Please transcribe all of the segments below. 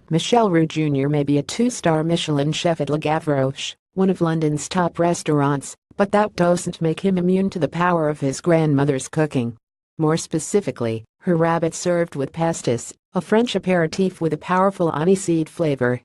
Michel Roux Jr. may be a two-star Michelin chef at Le Gavroche, one of London's top restaurants, but that doesn't make him immune to the power of his grandmother's cooking. More specifically, her rabbit served with pastis, a French aperitif with a powerful aniseed flavor.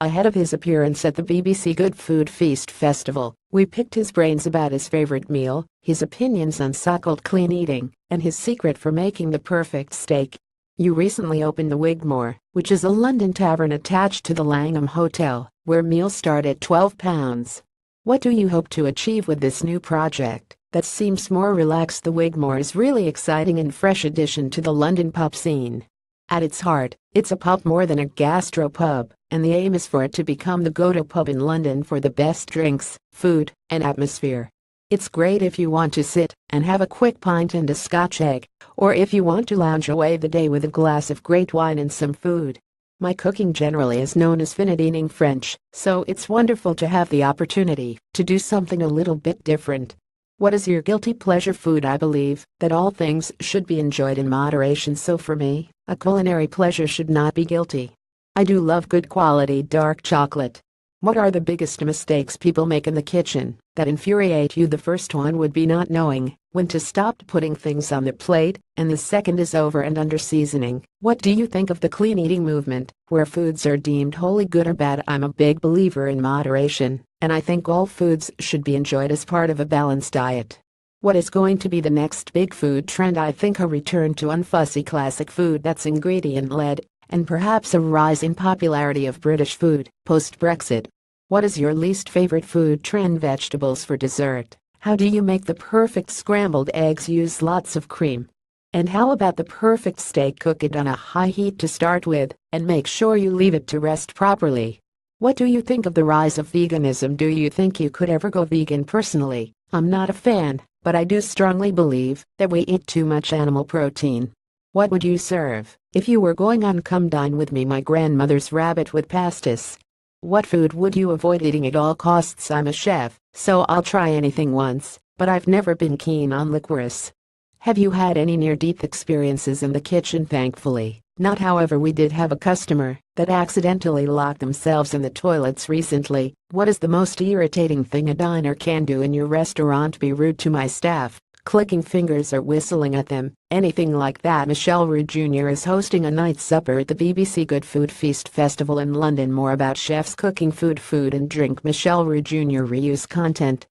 Ahead of his appearance at the BBC Good Food Feast Festival, we picked his brains about his favorite meal, his opinions on so-called clean eating, and his secret for making the perfect steak. You recently opened the Wigmore, which is a London tavern attached to the Langham Hotel, where meals start at £12. What do you hope to achieve with this new project that seems more relaxed? The Wigmore is really exciting and fresh addition to the London pub scene. At its heart, it's a pub more than a gastropub, and the aim is for it to become the go-to pub in London for the best drinks, food, and atmosphere. It's great if you want to sit and have a quick pint and a Scotch egg, or if you want to lounge away the day with a glass of great wine and some food. My cooking generally is known as fine dining French, so it's wonderful to have the opportunity to do something a little bit different. What is your guilty pleasure food? I believe that all things should be enjoyed in moderation, so for me, a culinary pleasure should not be guilty. I do love good quality dark chocolate. What are the biggest mistakes people make in the kitchen that infuriate you? The first one would be not knowing when to stop putting things on the plate, and the second is over and under seasoning. What do you think of the clean eating movement, where foods are deemed wholly good or bad? I'm a big believer in moderation, and I think all foods should be enjoyed as part of a balanced diet. What is going to be the next big food trend? I think a return to unfussy classic food that's ingredient-led, and perhaps a rise in popularity of British food post-Brexit. What is your least favorite food trend? Vegetables for dessert. How do you make the perfect scrambled eggs? Use lots of cream. And how about the perfect steak? Cook it on a high heat to start with, and make sure you leave it to rest properly. What do you think of the rise of veganism? Do you think you could ever go vegan? Personally, I'm not a fan, but I do strongly believe that we eat too much animal protein. What would you serve if you were going on Come Dine With Me? My grandmother's rabbit with pastis. What food would you avoid eating at all costs? I'm a chef, so I'll try anything once, but I've never been keen on licorice. Have you had any near-death experiences in the kitchen? Thankfully, not. However, we did have a customer that accidentally locked themselves in the toilets recently. What is the most irritating thing a diner can do in your restaurant? Be rude to my staff, clicking fingers or whistling at them, anything like that. Michel Roux Jr. is hosting a night supper at the BBC Good Food Feast Festival in London. More about chefs cooking food and drink. Michel Roux Jr. reuse content